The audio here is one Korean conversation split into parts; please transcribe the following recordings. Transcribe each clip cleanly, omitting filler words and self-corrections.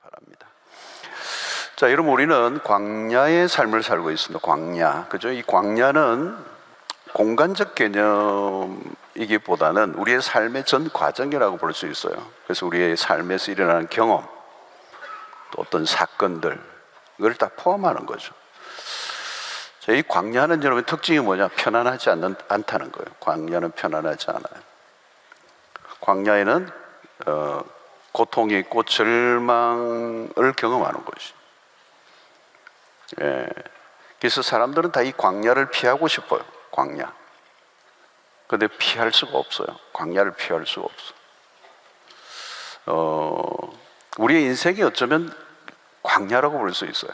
바랍니다. 자, 여러분, 우리는 광야의 삶을 살고 있습니다. 광야, 그죠? 이 광야는 공간적 개념이기보다는 우리의 삶의 전 과정이라고 볼 수 있어요. 그래서 우리의 삶에서 일어나는 경험, 또 어떤 사건들, 이걸 다 포함하는 거죠. 자, 이 광야는 여러분 특징이 뭐냐? 편안하지 않다는 거예요. 광야는 편안하지 않아요. 광야에는 고통이 있고 절망을 경험하는 것이. 예. 그래서 사람들은 다 이 광야를 피하고 싶어요. 광야. 근데 피할 수가 없어요. 광야를 피할 수가 없어. 우리의 인생이 어쩌면 광야라고 볼 수 있어요.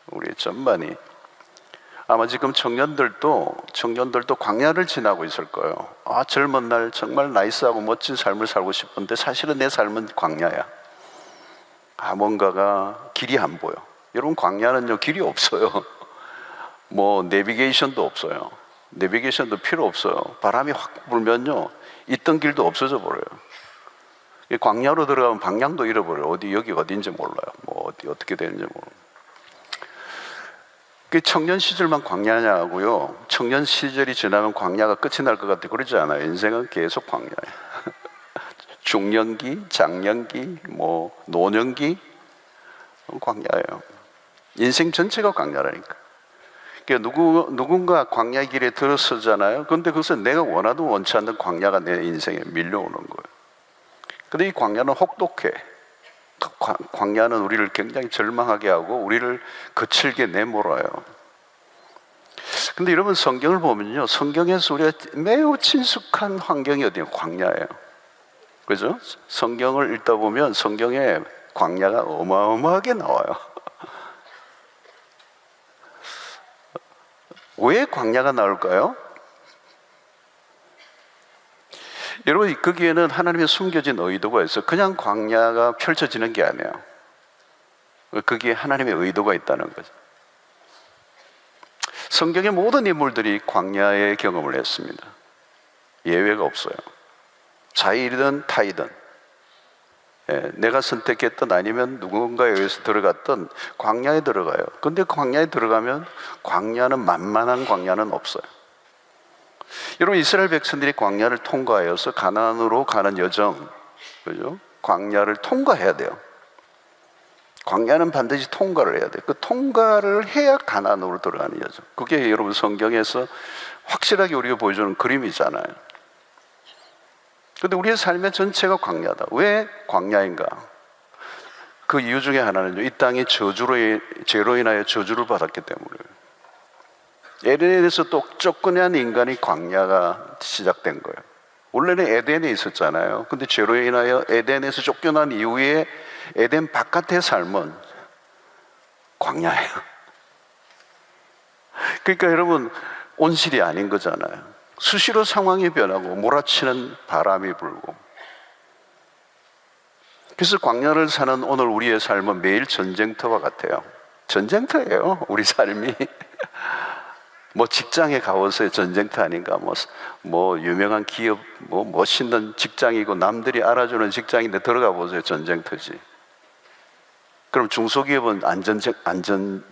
우리의 전반이. 아마 지금 청년들도 광야를 지나고 있을 거예요. 아, 젊은 날 정말 나이스하고 멋진 삶을 살고 싶은데 사실은 내 삶은 광야야. 아, 뭔가가 길이 안 보여. 여러분, 광야는요, 길이 없어요. 뭐 내비게이션도 없어요. 내비게이션도 필요 없어요. 바람이 확 불면요, 있던 길도 없어져 버려요. 광야로 들어가면 방향도 잃어버려요. 여기 어딘지 몰라요. 뭐 어떻게 되는지 몰라요. 청년 시절만 광야냐고요. 청년 시절이 지나면 광야가 끝이 날 것 같아. 그러지 않아요. 인생은 계속 광야예요. 중년기, 장년기, 뭐 노년기, 광야예요. 인생 전체가 광야라니까. 누군가 광야 길에 들어서잖아요. 그런데 그것은 내가 원하도 원치 않는 광야가 내 인생에 밀려오는 거예요. 근데 이 광야는 혹독해. 광야는 우리를 굉장히 절망하게 하고 우리를 거칠게 내몰아요. 근데 여러분, 성경을 보면요, 성경에서 우리가 매우 친숙한 환경이 어디예요? 광야예요. 그죠? 성경을 읽다 보면 성경에 광야가 어마어마하게 나와요. 왜 광야가 나올까요? 여러분, 거기에는 하나님의 숨겨진 의도가 있어요. 그냥 광야가 펼쳐지는 게 아니에요. 거기에 하나님의 의도가 있다는 거죠. 성경의 모든 인물들이 광야의 경험을 했습니다. 예외가 없어요. 자일이든 타이든, 내가 선택했던 아니면 누군가에 의해서 들어갔던 광야에 들어가요. 근데 광야에 들어가면 광야는 만만한 광야는 없어요. 여러분, 이스라엘 백성들이 광야를 통과하여서 가나안으로 가는 여정, 그죠? 광야를 통과해야 돼요. 광야는 반드시 통과를 해야 돼요. 그 통과를 해야 가나안으로 들어가는 여정. 그게 여러분 성경에서 확실하게 우리가 보여주는 그림이잖아요. 그런데 우리의 삶의 전체가 광야다. 왜 광야인가? 그 이유 중에 하나는요, 이 땅이 죄로 인하여 저주를 받았기 때문이에요. 에덴에서 또 쫓겨난 인간이 광야가 시작된 거예요. 원래는 에덴에 있었잖아요. 근데 죄로 인하여 에덴에서 쫓겨난 이후에 에덴 바깥의 삶은 광야예요. 그러니까 여러분, 온실이 아닌 거잖아요. 수시로 상황이 변하고 몰아치는 바람이 불고. 그래서 광야를 사는 오늘 우리의 삶은 매일 전쟁터와 같아요. 전쟁터예요, 우리 삶이. 뭐 직장에 가보세요. 전쟁터 아닌가? 뭐 유명한 기업, 뭐 멋있는 직장이고 남들이 알아주는 직장인데 들어가 보세요. 전쟁터지. 그럼 중소기업은 안전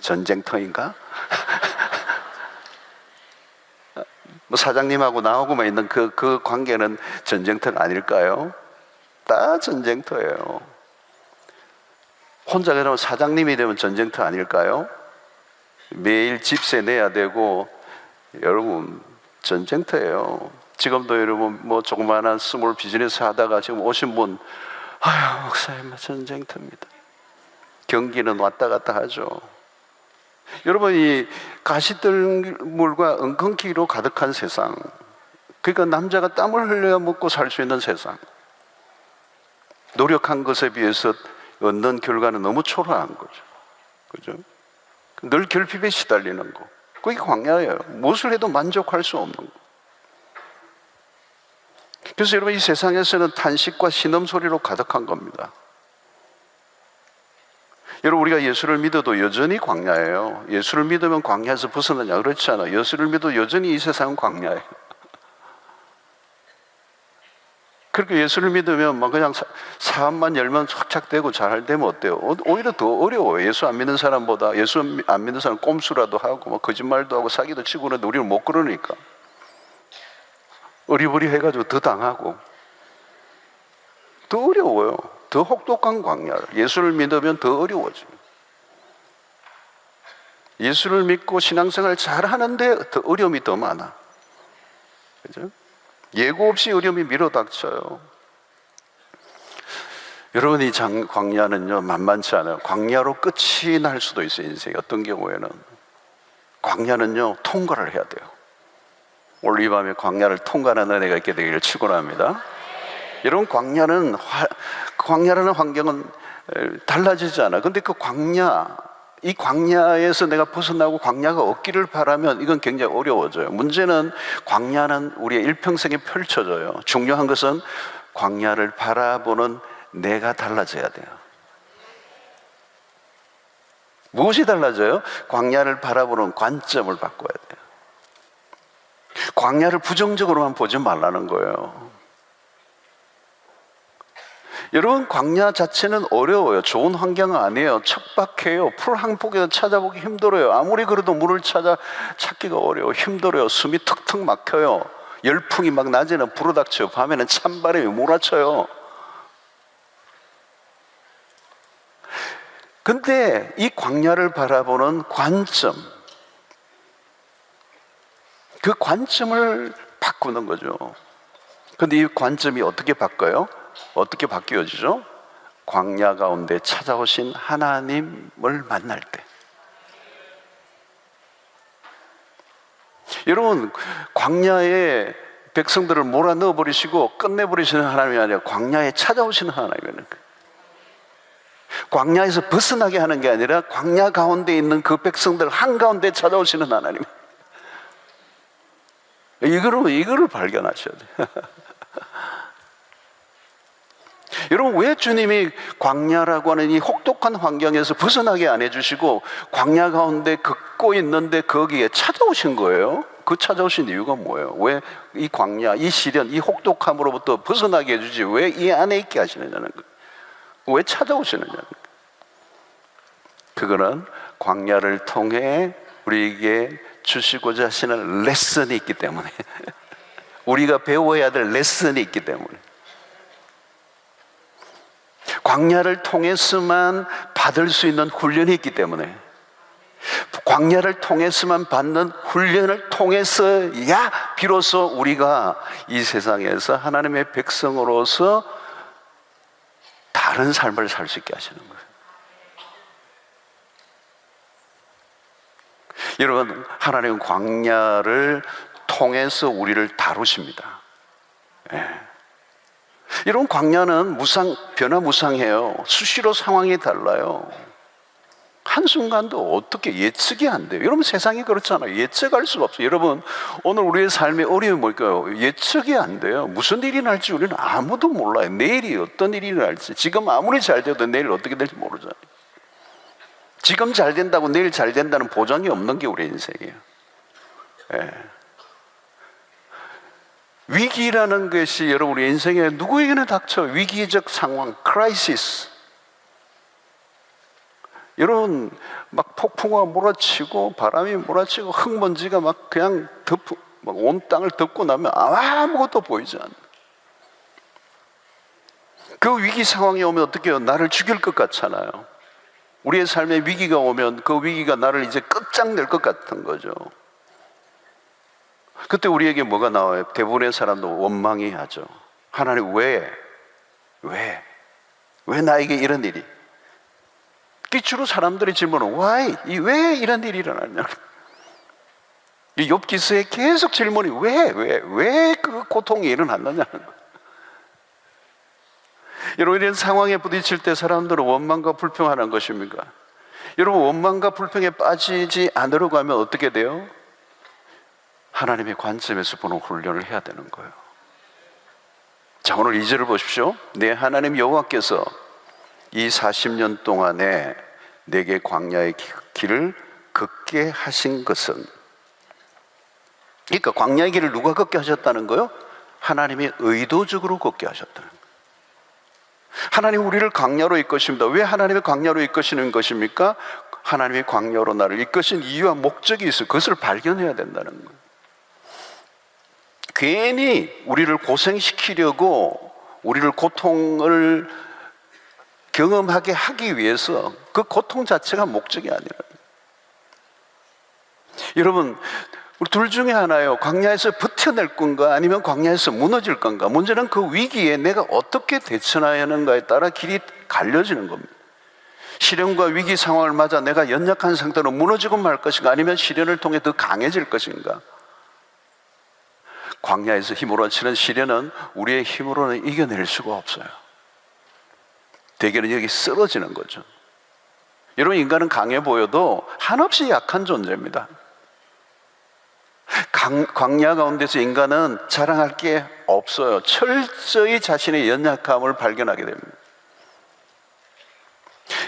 전쟁터인가? 뭐 사장님하고 나하고만 있는 그 관계는 전쟁터는 아닐까요? 다 전쟁터예요. 혼자 그러면 사장님이 되면 전쟁터 아닐까요? 매일 집세 내야 되고, 여러분, 전쟁터예요. 지금도 여러분, 뭐 조그마한 스몰 비즈니스 하다가 지금 오신 분, 아유, 목사님, 전쟁터입니다. 경기는 왔다 갔다 하죠. 여러분, 이 가시들물과 엉겅퀴로 가득한 세상, 그러니까 남자가 땀을 흘려야 먹고 살 수 있는 세상, 노력한 것에 비해서 얻는 결과는 너무 초라한 거죠. 그죠? 늘 결핍에 시달리는 거, 그게 광야예요. 무엇을 해도 만족할 수 없는 거. 그래서 여러분, 이 세상에서는 탄식과 신음소리로 가득한 겁니다. 여러분, 우리가 예수를 믿어도 여전히 광야예요. 예수를 믿으면 광야에서 벗어나냐? 그렇지 않아요. 예수를 믿어도 여전히 이 세상은 광야예요. 그렇게 예수를 믿으면 막 그냥 사업만 열면 착착 되고 잘 되면 어때요? 오히려 더 어려워요. 예수 안 믿는 사람보다. 예수 안 믿는 사람 꼼수라도 하고 막 거짓말도 하고 사기도 치고 그러는데 우리는 못 그러니까 어리버리 해가지고 더 당하고 더 어려워요. 더 혹독한 광야를. 예수를 믿으면 더 어려워져요. 예수를 믿고 신앙생활 잘 하는데 더 어려움이 더 많아. 그죠? 예고 없이 어려움이 밀어닥쳐요. 여러분, 이 광야는요 만만치 않아요. 광야로 끝이 날 수도 있어요. 인생이 어떤 경우에는 광야는요 통과를 해야 돼요. 오늘 이 밤에 광야를 통과하는 은혜가 있게 되기를 축원합니다. 여러분, 광야라는 환경은 달라지지 않아. 근데 그 이 광야에서 내가 벗어나고 광야가 없기를 바라면 이건 굉장히 어려워져요. 문제는 광야는 우리의 일평생에 펼쳐져요. 중요한 것은 광야를 바라보는 내가 달라져야 돼요. 무엇이 달라져요? 광야를 바라보는 관점을 바꿔야 돼요. 광야를 부정적으로만 보지 말라는 거예요. 여러분, 광야 자체는 어려워요. 좋은 환경은 아니에요. 척박해요. 풀 한 폭에서 찾아보기 힘들어요. 아무리 그래도 물을 찾기가 어려워. 힘들어요. 숨이 턱턱 막혀요. 열풍이 막 낮에는 불어닥쳐요. 밤에는 찬바람이 몰아쳐요. 근데 이 광야를 바라보는 관점, 그 관점을 바꾸는 거죠. 근데 이 관점이 어떻게 바뀌어요? 어떻게 바뀌어지죠? 광야 가운데 찾아오신 하나님을 만날 때. 여러분, 광야에 백성들을 몰아넣어 버리시고 끝내버리시는 하나님이 아니라 광야에 찾아오시는 하나님이에요. 광야에서 벗어나게 하는 게 아니라 광야 가운데 있는 그 백성들 한가운데 찾아오시는 하나님. 이거를 발견하셔야 돼요. 여러분, 왜 주님이 광야라고 하는 이 혹독한 환경에서 벗어나게 안 해주시고 광야 가운데 걷고 있는데 거기에 찾아오신 거예요? 그 찾아오신 이유가 뭐예요? 왜 이 광야, 이 시련, 이 혹독함으로부터 벗어나게 해주지 왜 이 안에 있게 하시느냐는 거예요. 왜 찾아오시느냐는 거예요. 그거는 광야를 통해 우리에게 주시고자 하시는 레슨이 있기 때문에 우리가 배워야 될 레슨이 있기 때문에 광야를 통해서만 받을 수 있는 훈련이 있기 때문에 광야를 통해서만 받는 훈련을 통해서야 비로소 우리가 이 세상에서 하나님의 백성으로서 다른 삶을 살 수 있게 하시는 거예요. 여러분, 하나님은 광야를 통해서 우리를 다루십니다. 여러분, 광야는 변화무쌍해요. 수시로 상황이 달라요. 한순간도 어떻게 예측이 안 돼요. 여러분, 세상이 그렇잖아요. 예측할 수가 없어요. 여러분, 오늘 우리의 삶의 어려움이 뭘까요? 예측이 안 돼요. 무슨 일이 날지 우리는 아무도 몰라요. 내일이 어떤 일이 날지. 지금 아무리 잘 돼도 내일 어떻게 될지 모르잖아요. 지금 잘 된다고 내일 잘 된다는 보장이 없는 게 우리 인생이에요. 위기라는 것이 여러분 우리 인생에 누구에게나 닥쳐. 위기적 상황, 크라이시스. 여러분, 막 폭풍우가 몰아치고 바람이 몰아치고 흙먼지가 막 그냥 막 온 땅을 덮고 나면 아무것도 보이지 않아요. 그 위기 상황이 오면 어떻게 해요? 나를 죽일 것 같잖아요. 우리의 삶에 위기가 오면 그 위기가 나를 이제 끝장낼 것 같은 거죠. 그때 우리에게 뭐가 나와요? 대부분의 사람도 원망이 하죠. 하나님, 왜 나에게 이런 일이? 주로 사람들의 질문은 why? 왜 이런 일이 일어나냐? 이 욥기서에 계속 질문이 왜 그 고통이 일어났느냐는 거예요. 여러분, 이런 상황에 부딪힐 때 사람들은 원망과 불평하는 것입니까? 여러분, 원망과 불평에 빠지지 않으려고 하면 어떻게 돼요? 하나님의 관점에서 보는 훈련을 해야 되는 거예요. 자, 오늘 2절을 보십시오. 내 하나님 여호와께서 이 40년 동안에 내게 광야의 길을 걷게 하신 것은, 그러니까 광야의 길을 누가 걷게 하셨다는 거예요? 하나님이 의도적으로 걷게 하셨다는 거예요. 하나님 우리를 광야로 이끄십니다. 왜 하나님이 광야로 이끄시는 것입니까? 하나님이 광야로 나를 이끄신 이유와 목적이 있어요. 그것을 발견해야 된다는 거예요. 괜히 우리를 고생시키려고 우리를 고통을 경험하게 하기 위해서 그 고통 자체가 목적이 아니라. 여러분, 우리 둘 중에 하나예요. 광야에서 버텨낼 건가 아니면 광야에서 무너질 건가. 문제는 그 위기에 내가 어떻게 대처해야 하는가에 따라 길이 갈려지는 겁니다. 시련과 위기 상황을 맞아 내가 연약한 상태로 무너지고 말 것인가 아니면 시련을 통해 더 강해질 것인가. 광야에서 힘으로 치는 시련은 우리의 힘으로는 이겨낼 수가 없어요. 대개는 여기 쓰러지는 거죠. 여러분, 인간은 강해 보여도 한없이 약한 존재입니다. 광야 가운데서 인간은 자랑할 게 없어요. 철저히 자신의 연약함을 발견하게 됩니다.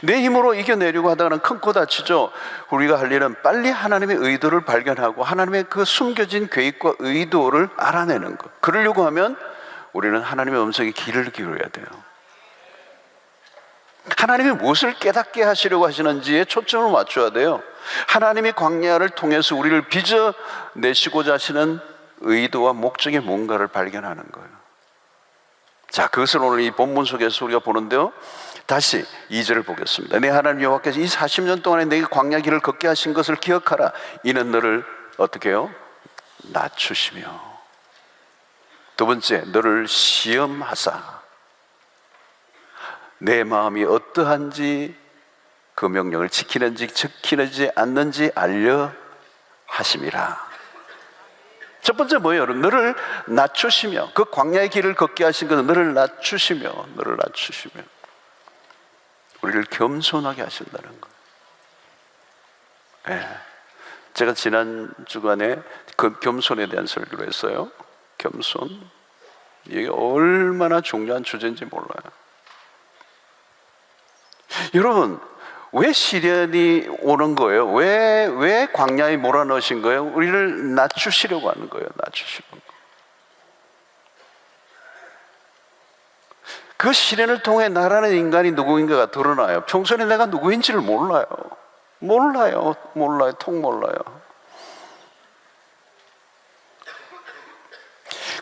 내 힘으로 이겨내려고 하다가는 큰 코 다치죠. 우리가 할 일은 빨리 하나님의 의도를 발견하고 하나님의 그 숨겨진 계획과 의도를 알아내는 것. 그러려고 하면 우리는 하나님의 음성에 귀를 기울여야 돼요. 하나님이 무엇을 깨닫게 하시려고 하시는지에 초점을 맞춰야 돼요. 하나님이 광야를 통해서 우리를 빚어내시고자 하시는 의도와 목적이 뭔가를 발견하는 거예요. 자, 그것을 오늘 이 본문 속에서 우리가 보는데요. 다시 2절을 보겠습니다. 내 하나님 여호와께서 이 40년 동안에 내게 광야 길을 걷게 하신 것을 기억하라. 이는 너를 어떻게 해요? 낮추시며. 두 번째, 너를 시험하사 내 마음이 어떠한지 그 명령을 지키는지 지키지 않는지 알려 하심이라. 첫 번째 뭐예요? 너를 낮추시며, 그 광야의 길을 걷게 하신 것은 너를 낮추시며 우리를 겸손하게 하신다는 거예요. 네. 제가 지난 주간에 그 겸손에 대한 설교를 했어요. 겸손, 이게 얼마나 중요한 주제인지 몰라요. 여러분, 왜 시련이 오는 거예요? 왜 광야에 몰아넣으신 거예요? 우리를 낮추시려고 하는 거예요. 낮추시려고. 그 시련을 통해 나라는 인간이 누구인가가 드러나요. 평소에 내가 누구인지를 몰라요. 통 몰라요.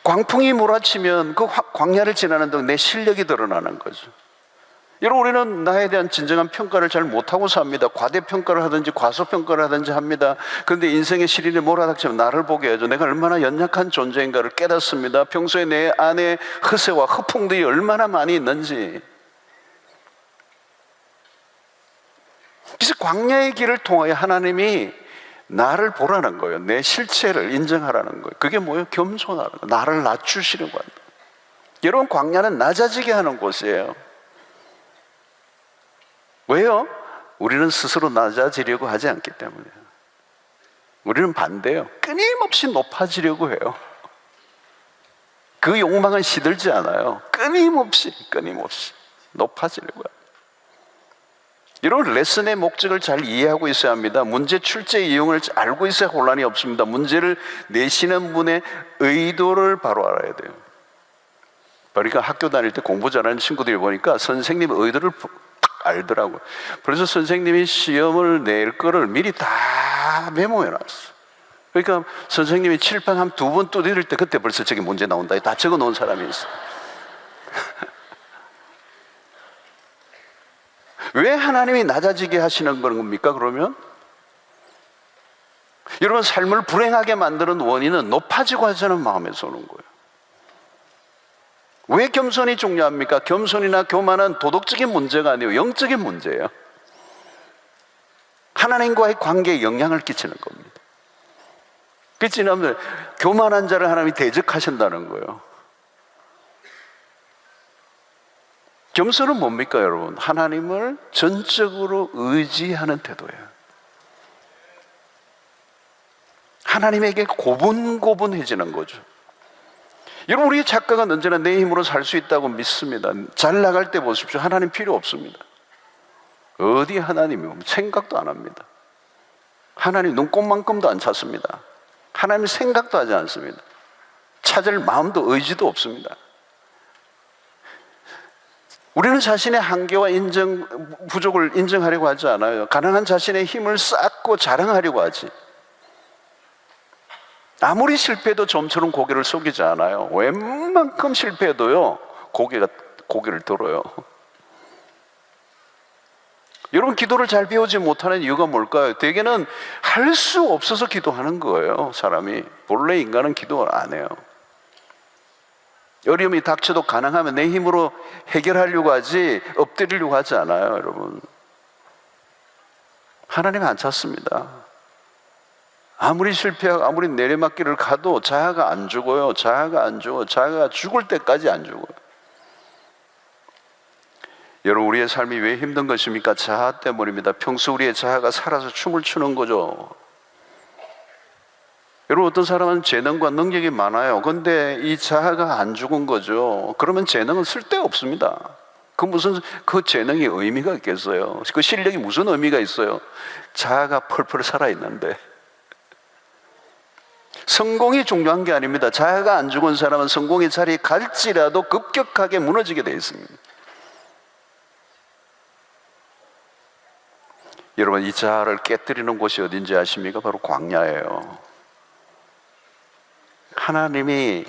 광풍이 몰아치면 그 광야를 지나는 동안 내 실력이 드러나는 거죠. 여러분, 우리는 나에 대한 진정한 평가를 잘 못하고 삽니다. 과대평가를 하든지 과소평가를 하든지 합니다. 그런데 인생의 시련이 몰아닥치면 나를 보게 해줘. 내가 얼마나 연약한 존재인가를 깨닫습니다. 평소에 내 안에 허세와 허풍들이 얼마나 많이 있는지. 그래서 광야의 길을 통하여 하나님이 나를 보라는 거예요. 내 실체를 인정하라는 거예요. 그게 뭐예요? 겸손하는 거예요. 나를 낮추시려고 한다. 여러분, 광야는 낮아지게 하는 곳이에요. 왜요? 우리는 스스로 낮아지려고 하지 않기 때문에. 우리는 반대예요. 끊임없이 높아지려고 해요. 그 욕망은 시들지 않아요. 끊임없이 높아지려고 해요. 이런 레슨의 목적을 잘 이해하고 있어야 합니다. 문제 출제 이용을 알고 있어야 혼란이 없습니다. 문제를 내시는 분의 의도를 바로 알아야 돼요. 그러니까 학교 다닐 때 공부 잘하는 친구들이 보니까 선생님의 의도를 알더라고요. 그래서 선생님이 시험을 낼 거를 미리 다 메모해 놨어. 그러니까 선생님이 칠판 한 두 번 두드릴 때 그때 벌써 저기 문제 나온다 다 적어 놓은 사람이 있어. 왜 하나님이 낮아지게 하시는 겁니까? 그러면 여러분, 삶을 불행하게 만드는 원인은 높아지고 하자는 마음에서 오는 거예요. 왜 겸손이 중요합니까? 겸손이나 교만은 도덕적인 문제가 아니에요. 영적인 문제예요. 하나님과의 관계에 영향을 끼치는 겁니다. 그렇지 않으면 교만한 자를 하나님이 대적하신다는 거예요. 겸손은 뭡니까, 여러분? 하나님을 전적으로 의지하는 태도예요. 하나님에게 고분고분해지는 거죠. 여러분, 우리 착각은 언제나 내 힘으로 살 수 있다고 믿습니다. 잘 나갈 때 보십시오. 하나님 필요 없습니다. 어디 하나님이 생각도 안 합니다. 하나님 눈꼽만큼도 안 찾습니다. 하나님 생각도 하지 않습니다. 찾을 마음도 의지도 없습니다. 우리는 자신의 한계와 부족을 인정하려고 하지 않아요. 가난한 자신의 힘을 쌓고 자랑하려고 하지. 아무리 실패해도 좀처럼 고개를 숙이지 않아요. 웬만큼 실패해도요, 고개를 들어요. 여러분, 기도를 잘 배우지 못하는 이유가 뭘까요? 대개는 할 수 없어서 기도하는 거예요. 사람이 본래 인간은 기도를 안 해요. 어려움이 닥쳐도 가능하면 내 힘으로 해결하려고 하지 엎드리려고 하지 않아요. 여러분, 하나님 안 찾습니다. 아무리 실패하고 아무리 내리막길을 가도 자아가 안 죽어요. 자아가 안 죽어. 자아가 죽을 때까지 안 죽어요. 여러분, 우리의 삶이 왜 힘든 것입니까? 자아 때문입니다. 평소 우리의 자아가 살아서 춤을 추는 거죠. 여러분, 어떤 사람은 재능과 능력이 많아요. 그런데 이 자아가 안 죽은 거죠. 그러면 재능은 쓸데없습니다. 그 재능이 의미가 있겠어요? 그 실력이 무슨 의미가 있어요? 자아가 펄펄 살아있는데. 성공이 중요한 게 아닙니다. 자아가 안 죽은 사람은 성공의 자리에 갈지라도 급격하게 무너지게 되어 있습니다. 여러분, 이 자아를 깨뜨리는 곳이 어딘지 아십니까? 바로 광야예요. 하나님이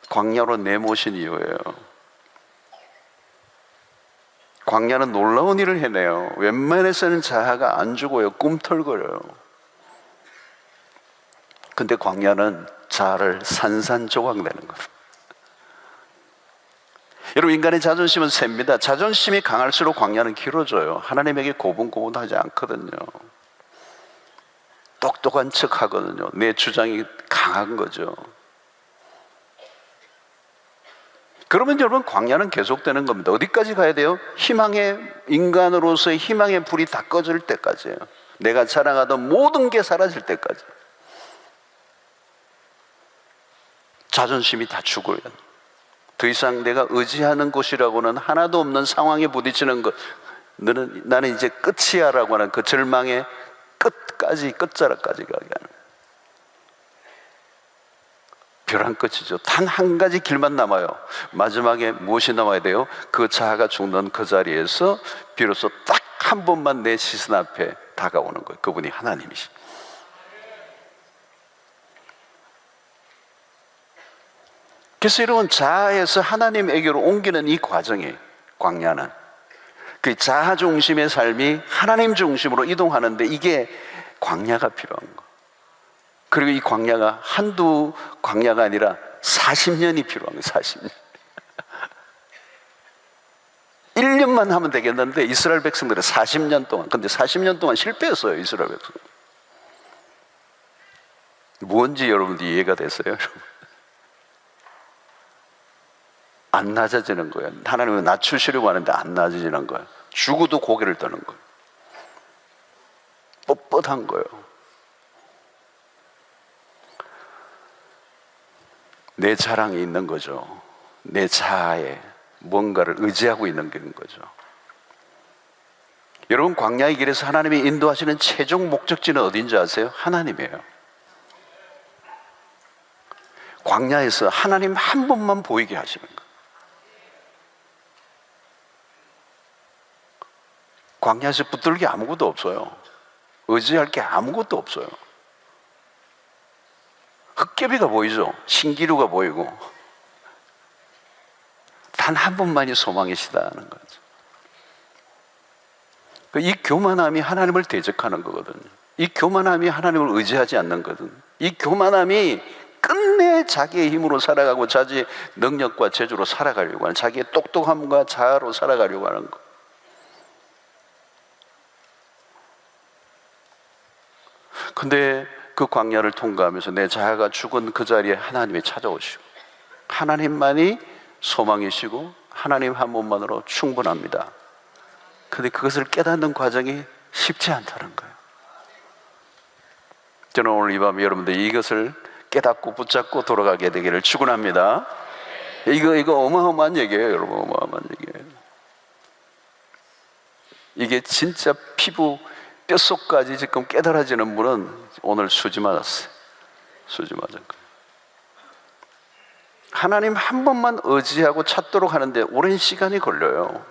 광야로 내모신 이유예요. 광야는 놀라운 일을 해내요. 웬만해서는 자아가 안 죽어요. 꿈틀거려요. 근데 광야는 자아를 산산조각 내는 거예요. 여러분, 인간의 자존심은 셉니다. 자존심이 강할수록 광야는 길어져요. 하나님에게 고분고분하지 않거든요. 똑똑한 척 하거든요. 내 주장이 강한 거죠. 그러면 여러분, 광야는 계속되는 겁니다. 어디까지 가야 돼요? 인간으로서의 희망의 불이 다 꺼질 때까지예요. 내가 자랑하던 모든 게 사라질 때까지. 자존심이 다 죽어요. 더 이상 내가 의지하는 곳이라고는 하나도 없는 상황에 부딪히는 것, 나는 이제 끝이야 라고 하는 그 절망의 끝자락까지 가게 하는, 벼랑 끝이죠. 단 한 가지 길만 남아요. 마지막에 무엇이 남아야 돼요? 그 자아가 죽는 그 자리에서 비로소 딱 한 번만 내 시선 앞에 다가오는 거예요. 그분이 하나님이시. 그래서 여러분, 자아에서 하나님에게로 옮기는 이 과정이, 광야는 그 자아 중심의 삶이 하나님 중심으로 이동하는데, 이게 광야가 필요한 거. 그리고 이 광야가 한두 광야가 아니라 40년이 필요한 거예요. 40년. 1년만 하면 되겠는데 이스라엘 백성들은 40년 동안, 근데 40년 동안 실패했어요. 이스라엘 백성. 뭔지 여러분들 이해가 됐어요? 여러분? 안 낮아지는 거예요. 하나님은 낮추시려고 하는데 안 낮아지는 거예요. 죽어도 고개를 드는 거예요. 뻣뻣한 거예요. 내 자랑이 있는 거죠. 내 자아에 뭔가를 의지하고 있는 거죠. 여러분, 광야의 길에서 하나님이 인도하시는 최종 목적지는 어딘지 아세요? 하나님이에요. 광야에서 하나님 한 분만 보이게 하시는 거예요. 광야에서 붙들 게 아무것도 없어요. 의지할 게 아무것도 없어요. 흙개비가 보이죠? 신기루가 보이고, 단 한 분만이 소망이시다는 거죠. 이 교만함이 하나님을 대적하는 거거든요. 이 교만함이 하나님을 의지하지 않는 거거든요. 이 교만함이 끝내 자기의 힘으로 살아가고 자기의 능력과 재주로 살아가려고 하는, 자기의 똑똑함과 자아로 살아가려고 하는 거. 근데 그 광야를 통과하면서 내 자아가 죽은 그 자리에 하나님이 찾아오시고, 하나님만이 소망이시고 하나님 한 분만으로 충분합니다. 근데 그것을 깨닫는 과정이 쉽지 않다는 거예요. 저는 오늘 이 밤에 여러분들 이것을 깨닫고 붙잡고 돌아가게 되기를 축원합니다. 이거 어마어마한 얘기예요. 여러분, 어마어마한 얘기예요. 이게 진짜 피부 뼛속까지 지금 깨달아지는 분은 오늘 수지 맞았어요. 수지 맞은 거예요. 하나님 한 번만 의지하고 찾도록 하는데 오랜 시간이 걸려요.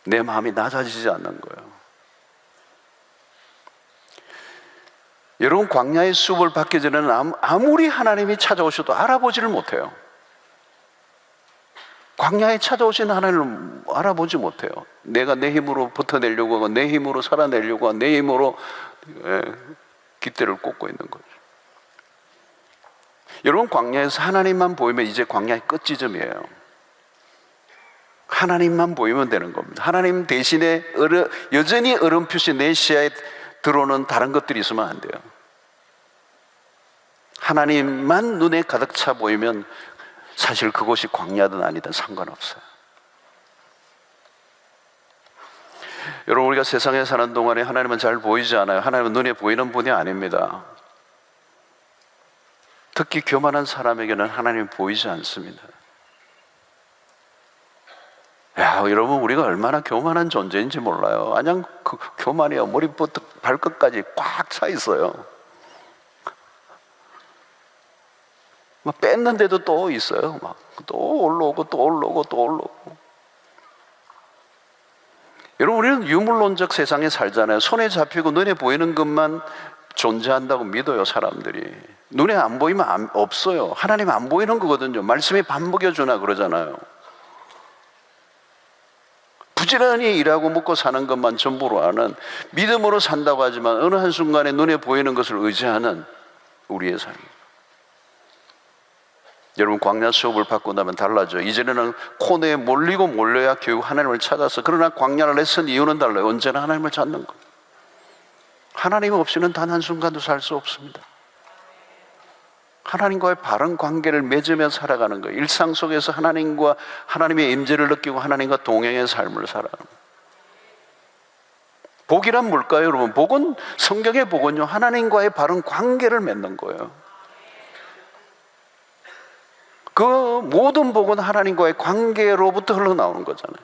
내 마음이 낮아지지 않는 거예요. 여러분, 광야의 숲을 받기 전에는 아무리 하나님이 찾아오셔도 알아보지를 못해요. 광야에 찾아오신 하나님을 알아보지 못해요. 내가 내 힘으로 버텨내려고 하고, 내 힘으로 살아내려고 하고, 내 힘으로 깃대를 꽂고 있는 거죠. 여러분, 광야에서 하나님만 보이면 이제 광야의 끝 지점이에요. 하나님만 보이면 되는 겁니다. 하나님 대신에 여전히 어렴풋이 내 시야에 들어오는 다른 것들이 있으면 안 돼요. 하나님만 눈에 가득 차 보이면 사실 그곳이 광야든 아니든 상관없어요. 여러분, 우리가 세상에 사는 동안에 하나님은 잘 보이지 않아요. 하나님은 눈에 보이는 분이 아닙니다. 특히 교만한 사람에게는 하나님이 보이지 않습니다. 여러분, 우리가 얼마나 교만한 존재인지 몰라요. 그냥 그 교만이요, 머리부터 발끝까지 꽉 차 있어요. 막 뺐는데도 또 있어요. 막 또 올라오고 또 올라오고 또 올라오고. 여러분, 우리는 유물론적 세상에 살잖아요. 손에 잡히고 눈에 보이는 것만 존재한다고 믿어요, 사람들이. 눈에 안 보이면 없어요. 하나님 안 보이는 거거든요. 말씀이 반복해 주나 그러잖아요. 부지런히 일하고 먹고 사는 것만 전부로 아는, 믿음으로 산다고 하지만 어느 한순간에 눈에 보이는 것을 의지하는 우리의 삶. 여러분, 광야 수업을 받고 나면 달라져요. 이전에는 코너에 몰리고 몰려야 결국 하나님을 찾아서, 그러나 광야를 했은 이유는 달라요. 언제나 하나님을 찾는 것. 하나님 없이는 단 한순간도 살 수 없습니다. 하나님과의 바른 관계를 맺으며 살아가는 거예요. 일상 속에서 하나님의 임재를 느끼고 하나님과 동행의 삶을 살아가는 거예요. 복이란 뭘까요, 여러분? 복은, 성경의 복은요, 하나님과의 바른 관계를 맺는 거예요. 그 모든 복은 하나님과의 관계로부터 흘러나오는 거잖아요.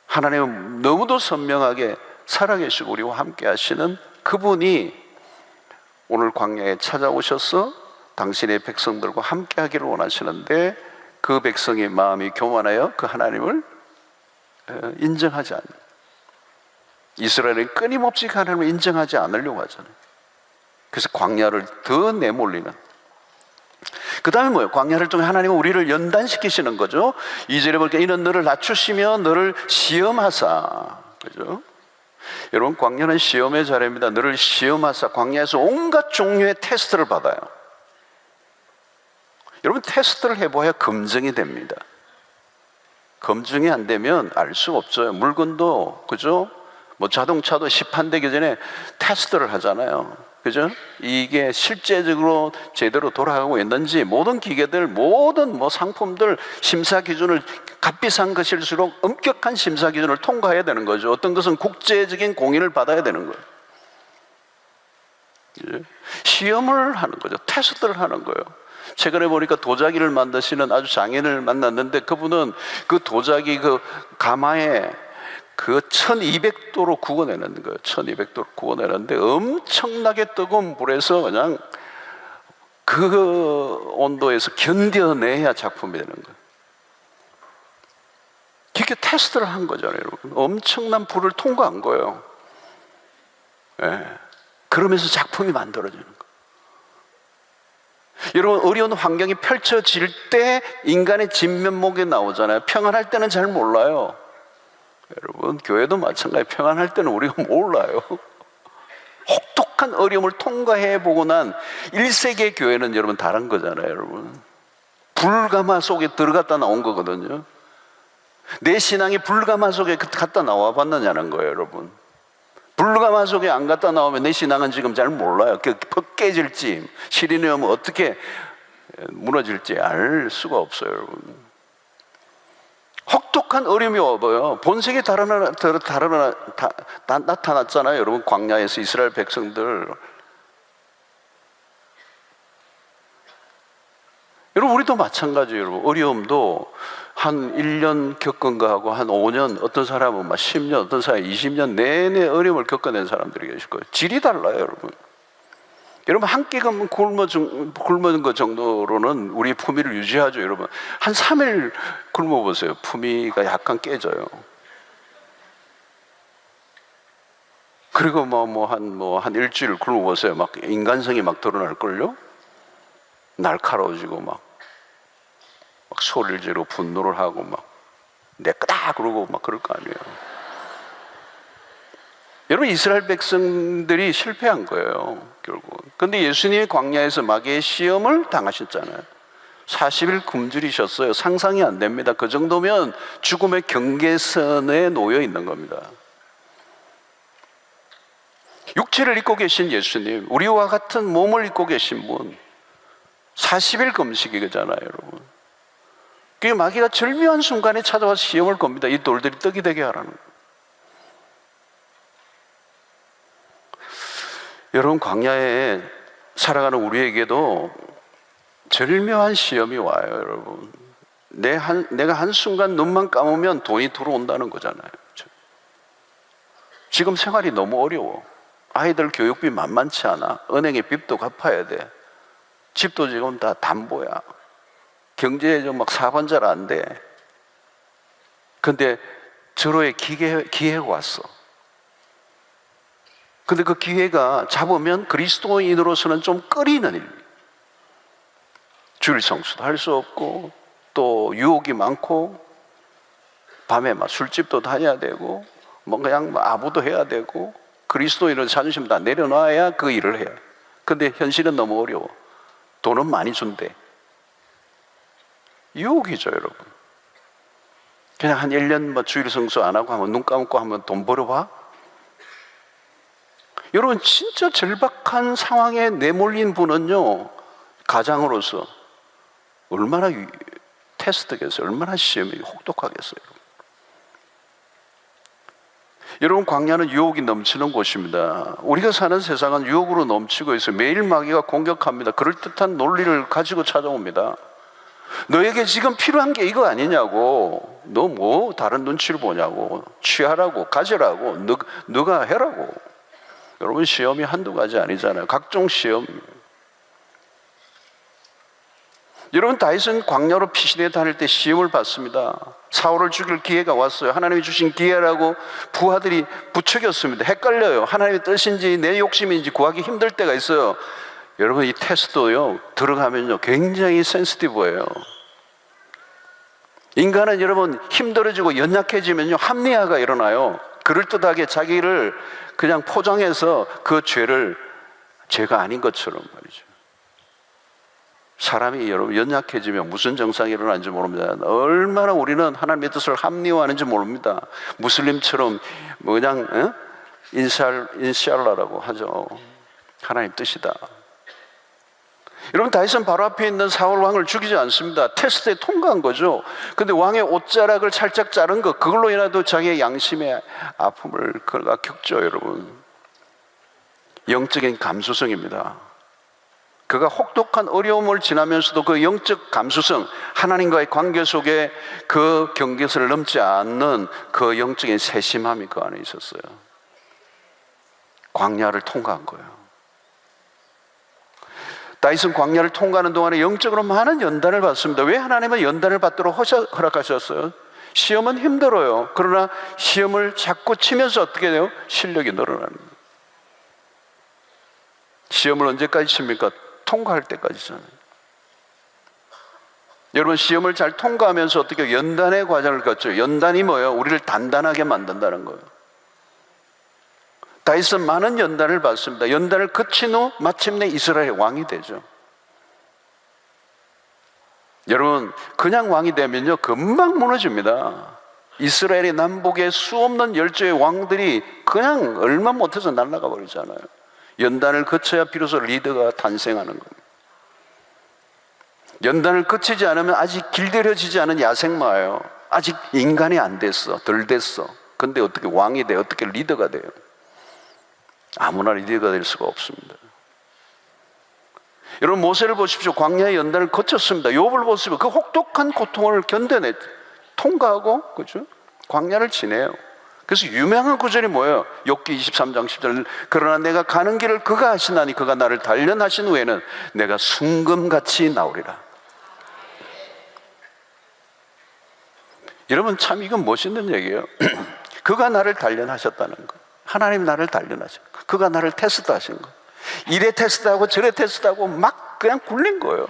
하나님은 너무도 선명하게 살아계시고 우리와 함께 하시는 그분이 오늘 광야에 찾아오셔서 당신의 백성들과 함께 하기를 원하시는데, 그 백성의 마음이 교만하여 그 하나님을 인정하지 않는, 이스라엘은 끊임없이 그 하나님을 인정하지 않으려고 하잖아요. 그래서 광야를 더 내몰리는. 그 다음에 뭐예요? 광야를 통해 하나님은 우리를 연단시키시는 거죠. 2절에 보니까 이는 너를 낮추시며 너를 시험하사. 그죠? 여러분, 광야는 시험의 자리입니다. 너를 시험하사. 광야에서 온갖 종류의 테스트를 받아요. 여러분, 테스트를 해봐야 검증이 됩니다. 검증이 안 되면 알 수 없어요. 물건도, 그죠? 뭐 자동차도 시판되기 전에 테스트를 하잖아요. 그죠? 이게 실제적으로 제대로 돌아가고 있는지, 모든 기계들, 모든 상품들 심사 기준을, 값비싼 것일수록 엄격한 심사 기준을 통과해야 되는 거죠. 어떤 것은 국제적인 공인을 받아야 되는 거예요. 그죠? 시험을 하는 거죠. 테스트를 하는 거예요. 최근에 보니까 도자기를 만드시는 아주 장인을 만났는데, 그분은 그 도자기 그 가마에 그 1200도로 구워내는 거예요. 1200도로 구워내는데 엄청나게 뜨거운 불에서 그냥 그 온도에서 견뎌내야 작품이 되는 거예요. 그렇게 테스트를 한 거잖아요, 여러분. 엄청난 불을 통과한 거예요. 그러면서 작품이 만들어지는 거예요. 여러분, 어려운 환경이 펼쳐질 때 인간의 진면목이 나오잖아요. 평안할 때는 잘 몰라요. 여러분, 교회도 마찬가지. 평안할 때는 우리가 몰라요. 혹독한 어려움을 통과해보고 난 1세기의 교회는 여러분 다른 거잖아요, 여러분. 불가마 속에 들어갔다 나온 거거든요. 내 신앙이 불가마 속에 갔다 나와 봤느냐는 거예요, 여러분. 불가마 속에 안 갔다 나오면 내 신앙은 지금 잘 몰라요. 깨질지, 시린이 오면 어떻게 무너질지 알 수가 없어요, 여러분. 혹독한 어려움이 와봐요. 본색이 나타났잖아요, 여러분. 광야에서 이스라엘 백성들. 여러분, 우리도 마찬가지예요, 여러분. 어려움도 한 1년 겪은 거하고 한 5년, 어떤 사람은 막 10년, 어떤 사람은 20년 내내 어려움을 겪어낸 사람들이 계실 거예요. 질이 달라요, 여러분. 여러분 한 끼 굶은 것 정도로는 우리 품위를 유지하죠. 여러분 한 3일 굶어보세요. 품위가 약간 깨져요. 그리고 한 일주일 굶어보세요. 막 인간성이 막 드러날걸요? 날카로워지고 막 소리를 지르고 분노를 하고 막 내 거다 그러고 막 그럴 거 아니에요. 여러분 이스라엘 백성들이 실패한 거예요, 결국. 그런데 예수님이 광야에서 마귀의 시험을 당하셨잖아요. 40일 굶주리셨어요. 상상이 안 됩니다. 그 정도면 죽음의 경계선에 놓여 있는 겁니다. 육체를 입고 계신 예수님, 우리와 같은 몸을 입고 계신 분, 40일 금식이잖아요, 여러분. 그게 마귀가 절묘한 순간에 찾아와서 시험을 겁니다. 이 돌들이 떡이 되게 하라는 거예요. 여러분 광야에 살아가는 우리에게도 절묘한 시험이 와요, 여러분. 내가 한순간 눈만 감으면 돈이 들어온다는 거잖아요. 지금 생활이 너무 어려워. 아이들 교육비 만만치 않아. 은행에 빚도 갚아야 돼. 집도 지금 다 담보야. 경제에 좀 막 사반 잘 안 돼. 근데 절호의 기회가 왔어. 근데 그 기회가 잡으면 그리스도인으로서는 좀 꺼리는 일. 주일 성수도 할 수 없고, 또 유혹이 많고, 밤에 막 술집도 다녀야 되고, 그냥 아부도 해야 되고, 그리스도인의 자존심 다 내려놔야 그 일을 해요. 근데 현실은 너무 어려워. 돈은 많이 준대. 유혹이죠, 여러분. 그냥 한 1년 주일 성수 안 하고 눈 감고 하면 돈 벌어봐? 여러분, 진짜 절박한 상황에 내몰린 분은요, 가장으로서 얼마나 테스트겠어요? 얼마나 시험이 혹독하겠어요? 여러분, 광야는 유혹이 넘치는 곳입니다. 우리가 사는 세상은 유혹으로 넘치고 있어요. 매일 마귀가 공격합니다. 그럴듯한 논리를 가지고 찾아옵니다. 너에게 지금 필요한 게 이거 아니냐고. 너 뭐 다른 눈치를 보냐고. 취하라고, 가지라고, 너가 해라고. 여러분, 시험이 한두 가지 아니잖아요. 각종 시험. 여러분, 다윗은 광야로 피신해 다닐 때 시험을 받습니다. 사울을 죽일 기회가 왔어요. 하나님이 주신 기회라고 부하들이 부추겼습니다. 헷갈려요. 하나님의 뜻인지 내 욕심인지 구하기 힘들 때가 있어요. 여러분, 이 테스트도요, 들어가면요, 굉장히 센시티브해요. 인간은 여러분, 힘들어지고 연약해지면요, 합리화가 일어나요. 그럴듯하게 자기를 그냥 포장해서 그 죄를 죄가 아닌 것처럼 말이죠. 사람이 여러분 연약해지면 무슨 정상이 일어나는지 모릅니다. 얼마나 우리는 하나님의 뜻을 합리화하는지 모릅니다. 무슬림처럼 그냥 인샬라라고 하죠. 하나님 뜻이다. 여러분, 다윗은 바로 앞에 있는 사울 왕을 죽이지 않습니다. 테스트에 통과한 거죠. 근데 왕의 옷자락을 살짝 자른 것, 그걸로 인하여 자기의 양심의 아픔을 그가 겪죠, 여러분. 영적인 감수성입니다. 그가 혹독한 어려움을 지나면서도 그 영적 감수성, 하나님과의 관계 속에 그 경계선을 넘지 않는 그 영적인 세심함이 그 안에 있었어요. 광야를 통과한 거예요. 다윗은 광야를 통과하는 동안에 영적으로 많은 연단을 받습니다. 왜 하나님은 연단을 받도록 허락하셨어요? 시험은 힘들어요. 그러나 시험을 자꾸 치면서 어떻게 돼요? 실력이 늘어나는 거예요. 시험을 언제까지 칩니까? 통과할 때까지잖아요. 여러분, 시험을 잘 통과하면서 어떻게 연단의 과정을 거쳐요. 연단이 뭐예요? 우리를 단단하게 만든다는 거예요. 다윗은 많은 연단을 받습니다. 연단을 거친 후 마침내 이스라엘의 왕이 되죠. 여러분, 그냥 왕이 되면요, 금방 무너집니다. 이스라엘의 남북에 수없는 열조의 왕들이 그냥 얼마 못해서 날아가 버리잖아요. 연단을 거쳐야 비로소 리더가 탄생하는 겁니다. 연단을 거치지 않으면 아직 길들여지지 않은 야생마예요. 아직 인간이 안 됐어, 덜 됐어. 근데 어떻게 왕이 돼? 어떻게 리더가 돼요? 아무나 리더가 될 수가 없습니다. 여러분, 모세를 보십시오. 광야의 연단을 거쳤습니다. 욥을 보십시오. 그 혹독한 고통을 견뎌내 통과하고, 그죠? 광야를 지내요. 그래서 유명한 구절이 뭐예요? 욥기 23장 10절, 그러나 내가 가는 길을 그가 하시나니 그가 나를 단련하신 후에는 내가 순금같이 나오리라. 여러분, 참 이건 멋있는 얘기예요. 그가 나를 단련하셨다는 거, 하나님이 나를 단련하신 거, 그가 나를 테스트하신 거, 이래 테스트하고 저래 테스트하고 막 그냥 굴린 거예요.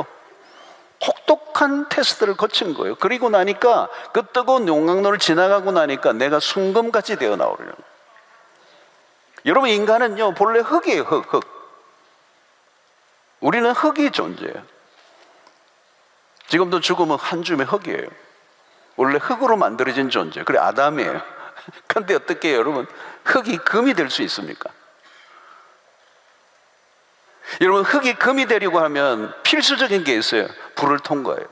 혹독한 테스트를 거친 거예요. 그리고 나니까 그 뜨거운 용광로를 지나가고 나니까 내가 순금같이 되어 나오려는 거예요. 여러분, 인간은요 본래 흙이에요. 흙. 우리는 흙이 존재해요. 지금도 죽으면 한 줌의 흙이에요. 원래 흙으로 만들어진 존재. 그래, 아담이에요. 근데 어떻게 해요, 여러분? 흙이 금이 될 수 있습니까? 여러분, 흙이 금이 되려고 하면 필수적인 게 있어요. 불을 통과해야 돼.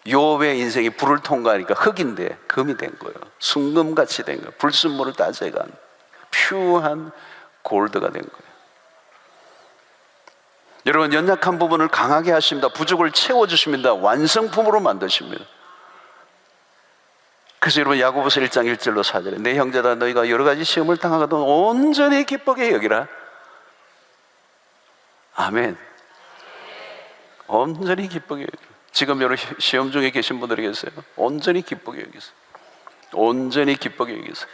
욥의 인생이 불을 통과하니까 흙인데 금이 된 거예요. 순금같이 된 거예요. 불순물을 따져간 퓨어한 골드가 된 거예요. 여러분, 연약한 부분을 강하게 하십니다. 부족을 채워주십니다. 완성품으로 만드십니다. 그래서 여러분, 야고보서 1장 1절로 4절에 내 형제다, 너희가 여러 가지 시험을 당하거든 온전히 기쁘게 여기라. 아멘. 온전히 기쁘게 여기라. 지금 여러분 시험 중에 계신 분들이 계세요. 온전히 기쁘게 여기세요. 온전히 기쁘게 여기세요.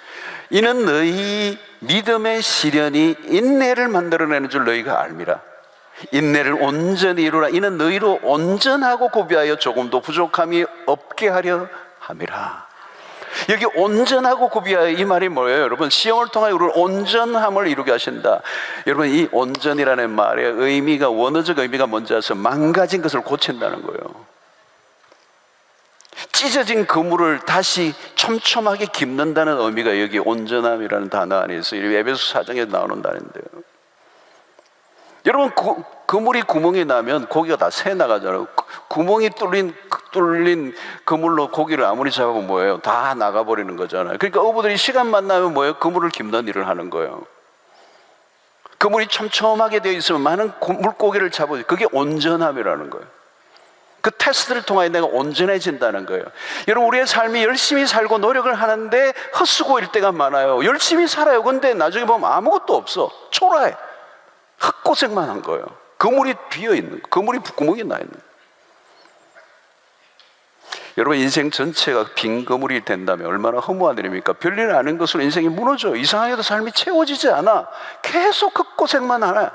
이는 너희 믿음의 시련이 인내를 만들어내는 줄 너희가 알미라. 인내를 온전히 이루라. 이는 너희로 온전하고 고비하여 조금도 부족함이 없게 하려 함이라. 여기 온전하고 고비하여, 이 말이 뭐예요? 여러분, 시험을 통하여 우리를 온전함을 이루게 하신다. 여러분, 이 온전이라는 말의 의미가, 원어적 의미가 뭔지 아세요? 망가진 것을 고친다는 거예요. 찢어진 그물을 다시 촘촘하게 깁는다는 의미가 여기 온전함이라는 단어 안에 있어요. 에베소 4장에 나오는 단어인데요. 여러분, 그물이 구멍이 나면 고기가 다 새 나가잖아요. 구멍이 뚫린 그물로 고기를 아무리 잡아보면 뭐예요? 다 나가버리는 거잖아요. 그러니까 어부들이 시간만 나면 뭐예요? 그물을 깁는 일을 하는 거예요. 그물이 촘촘하게 되어 있으면 많은 물고기를 잡아요. 그게 온전함이라는 거예요. 그 테스트를 통하여 내가 온전해진다는 거예요. 여러분, 우리의 삶이 열심히 살고 노력을 하는데 헛수고일 때가 많아요. 열심히 살아요. 근데 나중에 보면 아무것도 없어. 초라해. 헛고생만 한 거예요. 그물이 비어있는 거예요. 그물이 구멍이 나 있는 거예요. 여러분, 인생 전체가 빈 그물이 된다면 얼마나 허무한 일입니까? 별일 아닌 것으로 인생이 무너져. 이상하게도 삶이 채워지지 않아. 계속 헛고생만 하나.